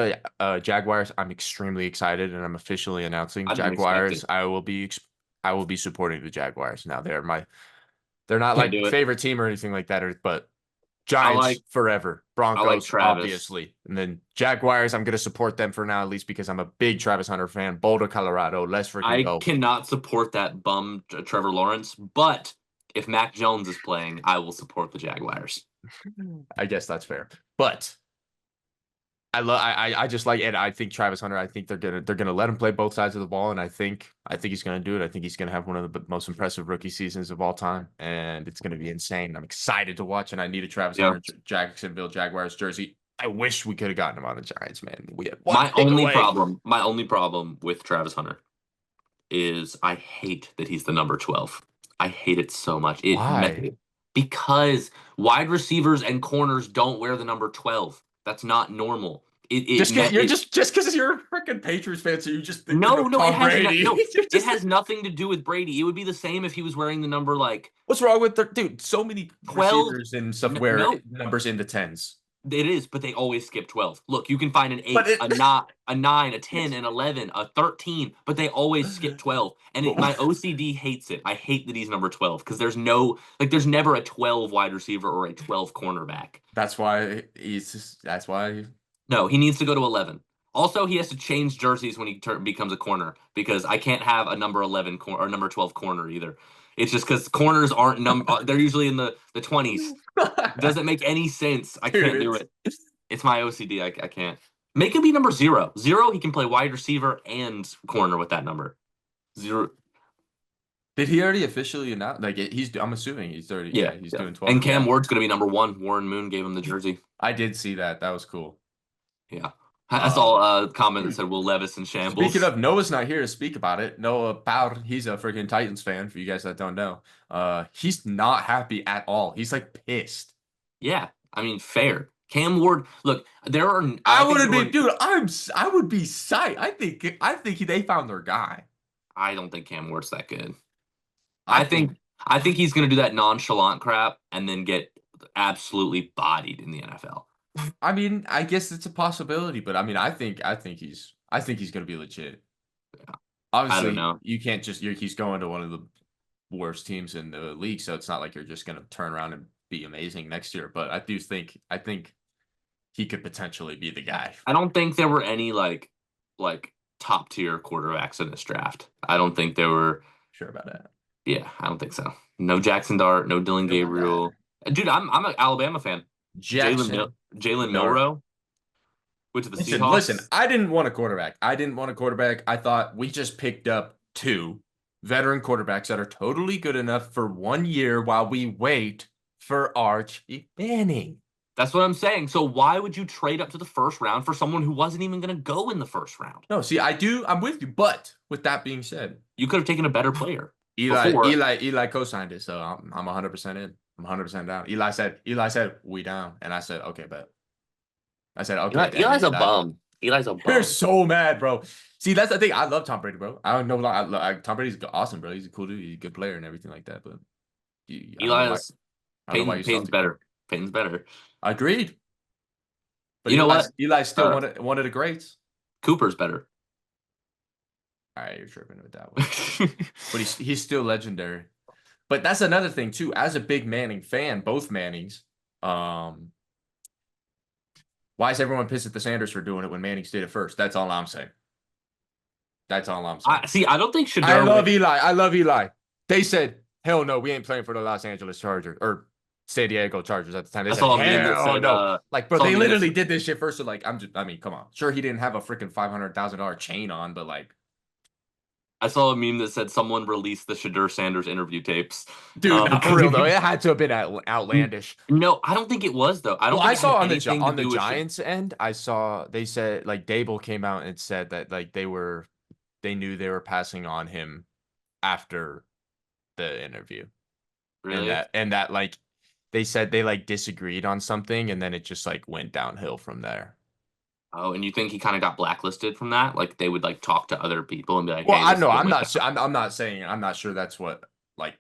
Jaguars, I'm extremely excited, and I'm officially announcing I didn't expect Jaguars. it. I will be supporting the Jaguars. Now they're not Can't like do it. favorite team or anything like that, but I Giants like forever. I like Broncos, Travis. obviously. And then Jaguars, I'm going to support them for now, at least because I'm a big Travis Hunter fan. Boulder, Colorado. Let's freaking I go. cannot support that bum Trevor Lawrence, but if Mac Jones is playing, I will support the Jaguars. I guess that's fair. But I just like it. I think Travis Hunter, I think they're gonna let him play both sides of the ball. And I think he's gonna do it. I think he's gonna have one of the most impressive rookie seasons of all time. And it's gonna be insane. I'm excited to watch, and I need a Travis Yeah. Hunter Jacksonville Jaguars jersey. I wish we could have gotten him on the Giants, man. We had one My pick only away. problem, my only problem with Travis Hunter is I hate that he's the number 12. I hate it so much. Why? Because wide receivers and corners don't wear the number 12. That's not normal. Just get you're just because you're a freaking Patriots fan, so you just thinking No, of no, it Tom has Brady. no, You're it just has nothing to do with Brady. It would be the same if he was wearing the number like what's wrong with the dude? So many 12. receivers and stuff No, wear no, numbers in the tens. it is, but they always skip 12. Look, you can find an But 8, it a 9, a 9, a 10, an 11, a 13, but they always skip 12. And my OCD hates it. I hate that he's number 12 because there's never a 12 wide receiver or a 12 cornerback. that's why No, he needs to go to 11. Also, he has to change jerseys when he becomes a corner because I can't have a number 11 or number 12 corner either. It's just because corners aren't they're usually in the 20s. Doesn't make any sense. I dude, can't do it. It's my OCD. I can't. Make him be number 0. 0, he can play wide receiver and corner with that number. 0. did he already officially announce like he's I'm assuming he's 30, Yeah, yeah, he's yeah. doing And 12. Cam Yeah. Ward's going to be number 1. Warren Moon gave him the jersey. I did see that. That was cool. Yeah. I Um saw a comment that said Will Levis in Speaking shambles. of, Noah's not here to speak about it. Noah Powell, he's a freaking Titans fan, for you guys that don't know. He's not happy at all. He's like pissed. Yeah. I mean, fair. Cam Ward, look, I I think wouldn't there be, were, dude. I would be psyched. I think they found their guy. I don't think Cam Ward's that good. I I think think. I think he's going to do that nonchalant crap and then get absolutely bodied in the NFL. I mean, I guess it's a possibility, but I mean, I think he's gonna be legit. I don't Obviously, know. you can't just. He's going to one of the worst teams in the league, so it's not like you're just gonna turn around and be amazing next year. But I think he could potentially be the guy. I don't think there were any like top tier quarterbacks in this draft. I don't think there were. Sure about that. Yeah, I don't think so. No Jackson Dart, no Dylan Sure about that. Gabriel. Dude, I'm an Alabama fan. Jackson Jalen Dart. Milroe, which of the Listen. Seahawks. I didn't want a quarterback. I didn't want a quarterback. I thought we just picked up two veteran quarterbacks that are totally good enough for 1 year while we wait for Archie Manning. That's what I'm saying. So why would you trade up to the first round for someone who wasn't even going to go in the first round? No, see, I do. I'm with you. But with that being said, You could have taken a better player Eli, before. Eli, Eli co-signed it, so I'm 100% in. I'm 100% down. Eli said, we down. And I said, okay, bet. I said, okay, damn it, Eli's a Eli. bum. Eli's a You're bum. so mad, bro. See, that's the thing. I love Tom Brady, bro. I don't know. Tom Brady's awesome, bro. He's a cool dude. He's a good player and everything like that. But I don't know why. Eli's I don't know why you Peyton's salty. better. Peyton's better. Agreed. But You know what? Eli's still Uh, one of the greats. Cooper's better. All right, you're tripping with that one. But he's still legendary. But that's another thing too. As a big Manning fan, both Mannings, um, why is everyone pissed at the Sanders for doing it when Manning's did it first? That's all I'm saying. That's all I'm saying. I see. I don't think I Shador love went. Eli. I love Eli. They said, hell no, we ain't playing for the Los Angeles Chargers or San Diego Chargers at the time. They I said, saw a meme that hell said. no. Like, bro, Saw a they meme that literally said, did this shit first. So, like, I mean, come on. Sure, he didn't have a freaking $500,000 chain on, but like, I saw a meme that said someone released the Shador Sanders interview tapes. dude, not for real though. It had to have been outlandish. No, I don't think it was though. I Well, don't I think it had saw anything to on the do with Shador. Giants end, I saw they said like Dable came out and said that like they knew they were passing on him after the interview. Really? And that like they said they like disagreed on something and then it just like went downhill from there. Oh, and you think he kind of got blacklisted from that? Like they would like talk to other people and be like, Well, "Hey, I this know is what I'm went not down." I'm not saying I'm not sure that's what like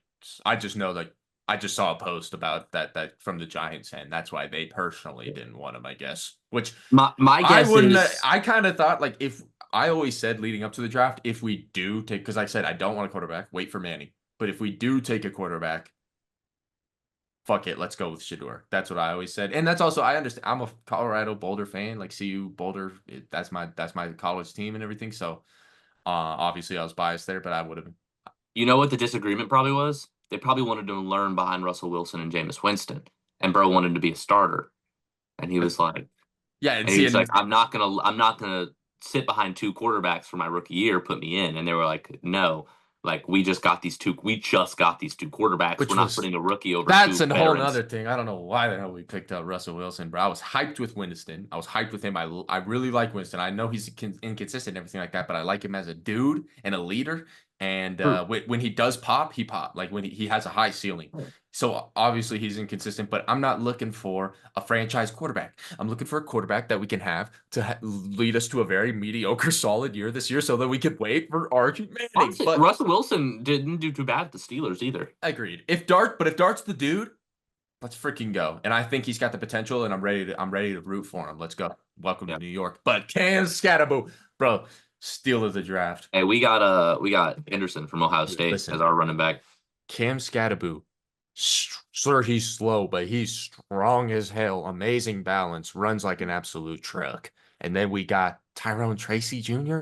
I just know like I just saw a post about that from the Giants and that's why they personally didn't want him, I guess. Which My I guess wouldn't. is I kind of thought like if I always said leading up to the draft, if we do take, because I said I don't want a quarterback, wait for Manning. But if we do take a quarterback, fuck it, let's go with Shador. That's what I always said, and that's also I understand. I'm a Colorado Boulder fan, like CU Boulder. That's my college team and everything. So obviously I was biased there, but I would have. you know what the disagreement probably was? They probably wanted to learn behind Russell Wilson and Jameis Winston, and bro wanted to be a starter, and he was like, Yeah, and and he see, was like, and I'm not gonna sit behind two quarterbacks for my rookie year. Put me in, and they were like, no, like we just got these two quarterbacks. We're which not was putting a rookie over That's two a whole veterans. nother thing. I don't know why the hell we picked up Russell Wilson, bro. I was hyped with Winston. I was hyped with him. I really like Winston. I know he's inconsistent and everything like that, but I like him as a dude and a leader. And when he does pop, he pop. Like when he has a high ceiling. So obviously he's inconsistent, but I'm not looking for a franchise quarterback. I'm looking for a quarterback that we can have to lead us to a very mediocre, solid year this year, so that we can wait for Archie Manning. Honestly, But Russell Wilson didn't do too bad at the Steelers either. agreed. If Dart's the dude, let's freaking go. And I think he's got the potential and I'm ready to root for him. Let's go. Welcome to Yeah. New York. But Cam Scatterbo, bro, steal of the draft. Hey, we got Anderson from Ohio Dude, State as listen, our running back. Cam Scatterbo, sir, he's slow, but he's strong as hell. Amazing balance, runs like an absolute truck. And then we got Tyrone Tracy Jr.,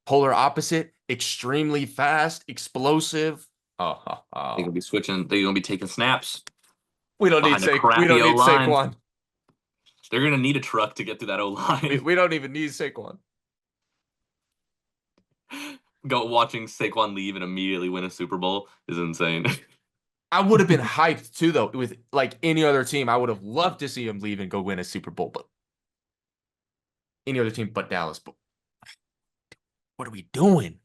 polar opposite, extremely fast, explosive. Oh, oh, They're gonna oh. be switching. They're gonna be taking snaps behind a We crappy don't O need line. Saquon. They're gonna need a truck to get through that O line. We don't even need Saquon. Go watching Saquon leave and immediately win a Super Bowl is insane. I would have been hyped too, though. With like any other team, I would have loved to see him leave and go win a Super Bowl. But any other team but Dallas. But what are we doing?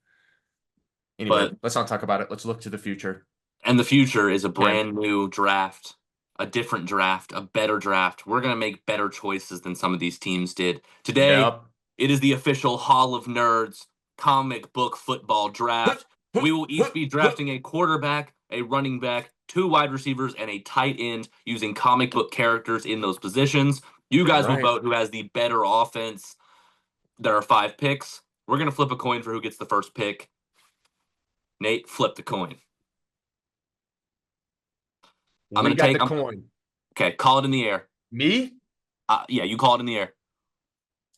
Anyway, But let's not talk about it. Let's look to the future. and the future is a Cam, brand new draft, a different draft, a better draft. We're gonna make better choices than some of these teams did. Today, yep. it is the official Hall of Nerds comic book football draft. We will each be drafting a quarterback, a running back, two wide receivers, and a tight end using comic book characters in those positions. You Damn guys will right. vote who has the better offense. There are 5 picks. We're going to flip a coin for who gets the first pick. Nate, flip the coin. I'm We going to got take. the coin. Okay, call it in the air. Me? Yeah, you call it in the air.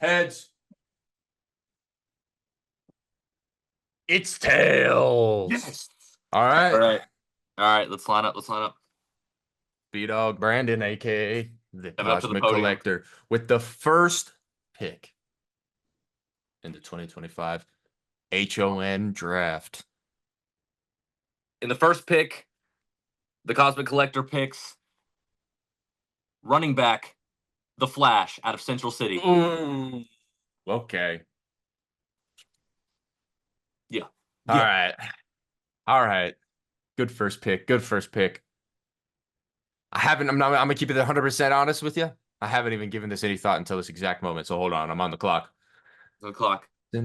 Heads. It's tails. Yes. All right. All right. All right, let's line up. Let's line up. B-Dog Brandon, aka the Step up to the Cosmic podium. Collector, with the first pick in the 2025 HON draft. In the first pick, the Cosmic Collector picks running back, the Flash, out of Central City. Ooh, okay. Yeah. All Yeah. right. All right. Good first pick. Good first pick. I'm gonna keep it 100% honest with you. I haven't even given this any thought until this exact moment. So hold on. I'm on the clock. The clock. You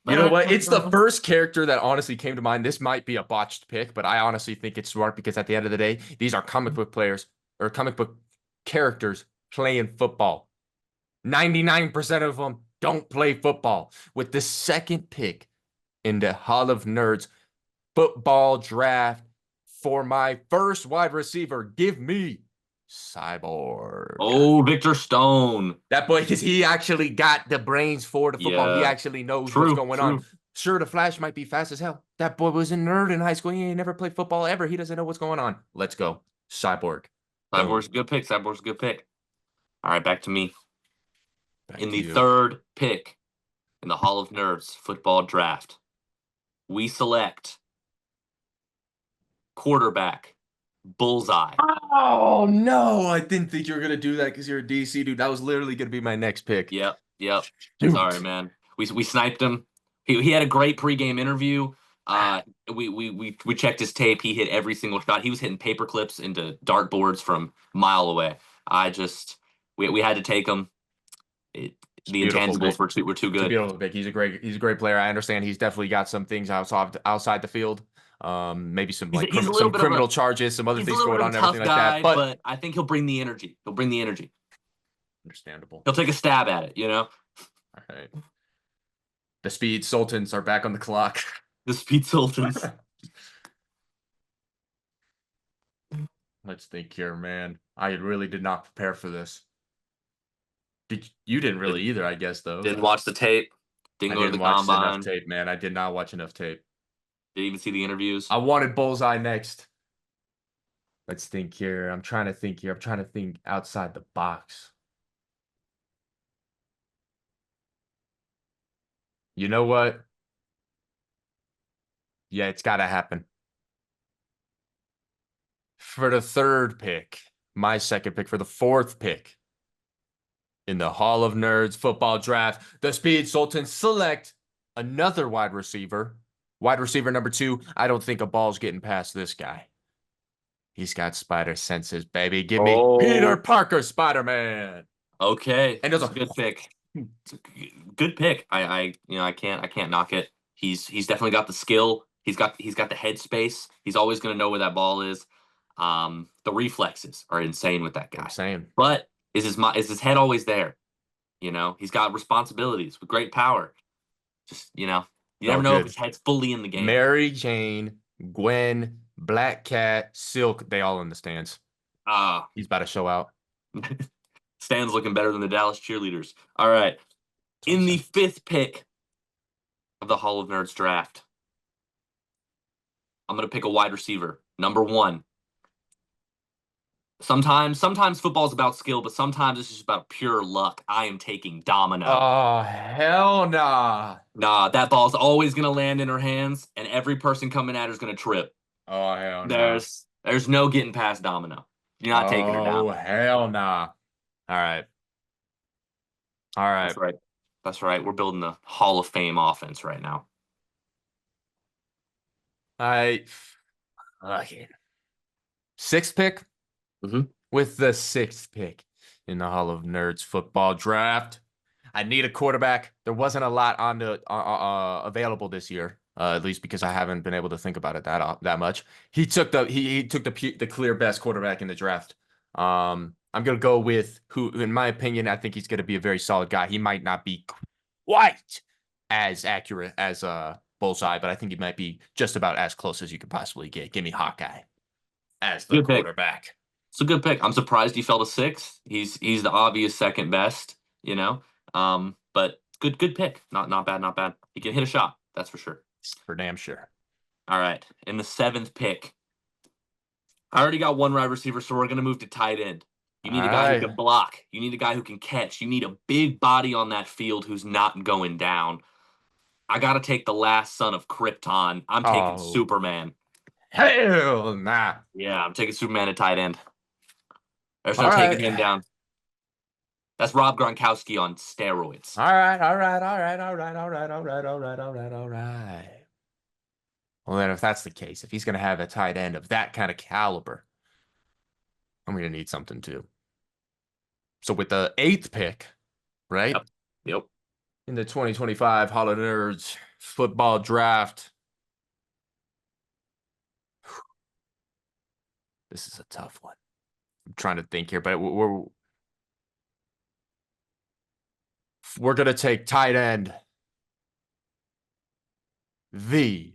know what? It's the first character that honestly came to mind. This might be a botched pick, but I honestly think it's smart because at the end of the day, these are comic book players or comic book characters playing football. 99% of them don't play football. With the second pick in the Hall of Nerds football draft for my first wide receiver, give me Cyborg. Oh, Victor Stone. That boy, because he actually got the brains for the football. He Yeah. actually knows what's True. going on. True. Sure, the Flash might be fast as hell. That boy was a nerd in high school. He ain't never played football ever. He doesn't know what's going on. Let's go. Cyborg. Boom. Cyborg's a good pick. Cyborg's a good pick. All right, back to me. Back In to the you. third pick in the Hall of Nerds football draft, we select quarterback, Bullseye. Oh no, I didn't think you were gonna do that because you're a DC dude. That was literally gonna be my next pick. Yep, yep. Sorry, Shoot. man. We sniped him. He had a great pregame interview. We checked his tape. He hit every single shot. He was hitting paper clips into dartboards from a mile away. We had to take him. It's The beautiful, intangibles Vic. were too It's a good. beautiful pick. He's a great player. I understand he's definitely got some things outside the field. Maybe some like He's a little some bit of a criminal charges, some other he's a things little going bit of on, a and tough everything like that. guy, But but I think he'll bring the energy. He'll bring the energy. understandable. He'll take a stab at it, you know? All right. The Speed Sultans are back on the clock. The Speed Sultans. Let's think here, man. I really did not prepare for this. You didn't really either, I guess, though. Didn't watch the tape. Didn't I go to the didn't watch enough combine. tape, man. I did not watch enough tape. Didn't even see the interviews. I wanted Bullseye next. Let's think here. I'm trying to think here. I'm trying to think outside the box. You know what? Yeah, it's got to happen. For the third pick, my second pick, for the fourth pick in the Hall of Nerds football draft, the Speed Sultans select another wide receiver. Wide receiver number 2. I don't think a ball's getting past this guy. He's got spider senses, baby. Give me Peter Oh, Parker, Spider-Man. okay. And there's It's a good pick. It's a good pick. I can't knock it. He's definitely got the skill. He's got the headspace. He's always gonna know where that ball is. The reflexes are insane with that I'm guy. saying. But is his head always there? He's got responsibilities with great power. Just you never So know if good. his head's fully in the game. Mary Jane, Gwen, Black Cat, Silk, they all in the stands. Ah, He's about to show out. Stan's looking better than the Dallas cheerleaders. All right. That's what I'm In the saying. fifth pick of the Hall of Nerds draft, I'm gonna pick a wide receiver, number 1. Sometimes football's about skill, but sometimes it's just about pure luck. I am taking Domino. Oh, hell nah. Nah, that ball's always gonna land in her hands, and every person coming at her is gonna trip. Oh, hell nah. There's no getting past Domino. You're not taking her Oh, down. hell nah. All right. All right. That's right. That's right. We're building the Hall of Fame offense right now. I okay. Sixth pick Mhm. with the sixth pick in the Hall of Nerds football draft. I need a quarterback. There wasn't a lot on the available this year, at least because I haven't been able to think about it that much. He took the clear best quarterback in the draft. I'm gonna go with who, in my opinion, I think he's gonna be a very solid guy. He might not be quite as accurate as Bullseye, but I think he might be just about as close as you could possibly get. Give me Hawkeye as the Good pick. quarterback. It's a good pick. I'm surprised he fell to 6th. He's the obvious second best, you know. But good pick. Not bad, not bad. He can hit a shot, that's for sure. For damn sure. All right. In the seventh pick, I already got one wide receiver, so we're going to move to tight end. You All need a guy who right. can block. You need a guy who can catch. You need a big body on that field who's not going down. I got to take the last son of Krypton. I'm taking Oh, Superman. hell nah. Yeah, I'm taking Superman at tight end. There's All no taking right. him down. That's Rob Gronkowski on steroids. All right. All right. All right. All right. All right. All right. All right. All right. All right. Well, then, if that's the case, if he's going to have a tight end of that kind of caliber, I'm going to need something too. So, with the eighth pick, right, Yep. Yep. in the 2025 Hall of Nerds football draft, this is a tough one. I'm trying to think here, but we're going to take tight end, the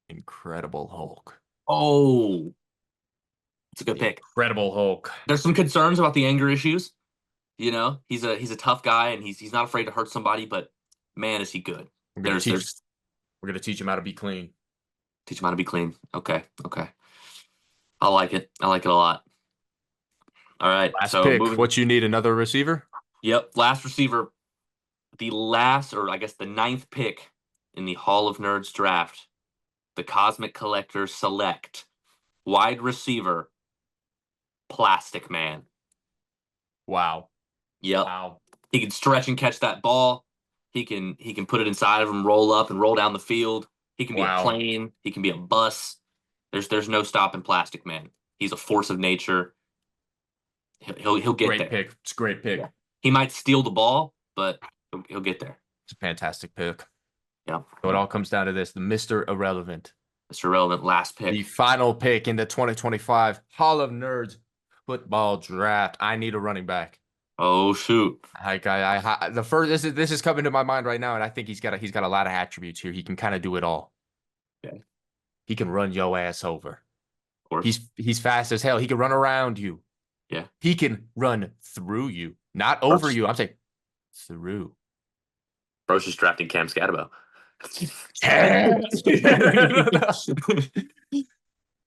Incredible Hulk. Oh, it's a good The pick. Incredible Hulk. There's some concerns about the anger issues. He's a tough guy and he's not afraid to hurt somebody, but man, is he good. We're going to There's teach. there's We're going to teach him how to be clean. teach him how to be clean. Okay, okay. I like it. I like it a lot. All right. Last So pick. moving. What you need? Another receiver? Yep. Last receiver. The last, or I guess the ninth pick in the Hall of Nerds draft. The Cosmic Collectors select wide receiver, Plastic Man. Wow. Yep. Wow. He can stretch and catch that ball. He can put it inside of him, roll up and roll down the field. He can be a Wow. plane. He can be a bus. There's no stopping Plastic Man. He's a force of nature. He'll get Great there. pick. It's a great pick. Yeah. He might steal the ball, but he'll get there. It's a fantastic pick. Yeah. So it all comes down to this: the Mr. Irrelevant, It's irrelevant. Last the pick. final pick in the 2025 Hall of Nerds football draft. I need a running back. Oh shoot. Like the first this is coming to my mind right now, and I think he's got a lot of attributes here. He can kind of do it all. Okay. He can run your ass over. Of course. He's fast as hell. He can run around you. Yeah. He can run through you, not over Bro's, you. I'm saying through. Bro's just drafting Cam Scatabo.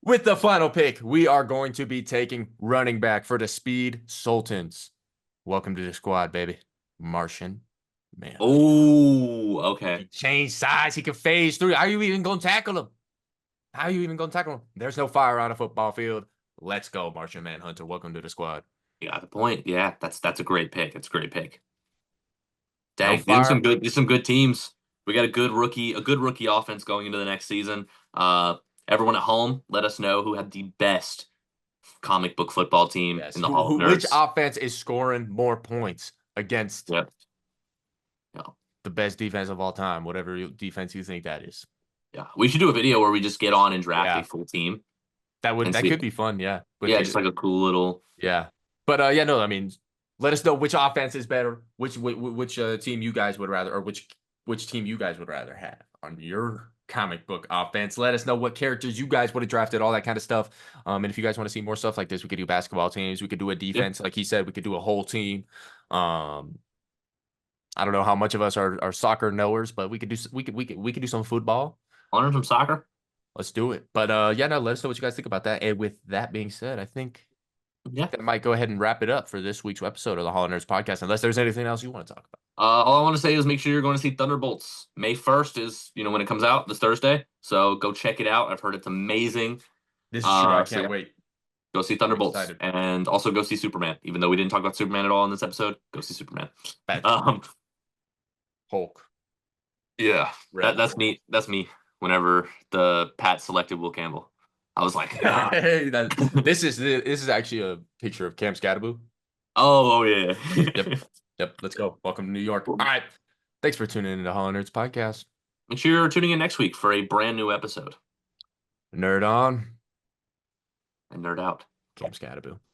With the final pick, we are going to be taking running back for the Speed Sultans. Welcome to the squad, baby. Martian Manhunter. Oh, He okay. can change size. He can phase through. How are you even going to tackle him? How are you even going to tackle him? There's no fire on a football field. Let's go, Martian Manhunter. Welcome to the squad. You got the point. Yeah, that's a great pick. It's a great pick. No Dang, fire. these some good teams. We got a good rookie offense going into the next season. Everyone at home, let us know who had the best comic book football team Yes. in the Hall of Which Nerds. offense is scoring more points against Yep. Yeah. the best defense of all time, whatever defense you think that is? Yeah. We should do a video where we just get on and draft Yeah. a full team and That see. could be fun, yeah. But Yeah, just like a cool little. yeah. But yeah, no, I mean, let us know which offense is better, which team you guys would rather, or which team you guys would rather have on your comic book offense. Let us know what characters you guys would have drafted, all that kind of stuff. And if you guys want to see more stuff like this, we could do basketball teams, we could do a Yeah. defense, like he said, we could do a whole team. I don't know how much of us are soccer knowers, but we could do some football. Learn some soccer. Let's do it. But yeah, no, let us know what you guys think about that. And with that being said, I think Yeah. that might go ahead and wrap it up for this week's episode of the Hall of Nerds podcast, unless there's anything else you want to talk about. All I want to say is make sure you're going to see Thunderbolts. May 1st is, when it comes out this Thursday. So go check it out. I've heard it's amazing. This is true. I So can't yeah, wait. go see Thunderbolts excited. and also go see Superman. Even though we didn't talk about Superman at all in this episode, go see Superman. Hulk. Yeah, Red that's Hulk. me. That's me. Whenever the Pat selected Will Campbell, I was like, ah. Hey, this is actually a picture of Cam Scattaboo. Oh yeah. Yep. Let's go. Welcome to New York. All right. Thanks for tuning in to Hall of Nerds podcast. Make sure you're tuning in next week for a brand new episode. Nerd on And nerd out. Cam Scattaboo.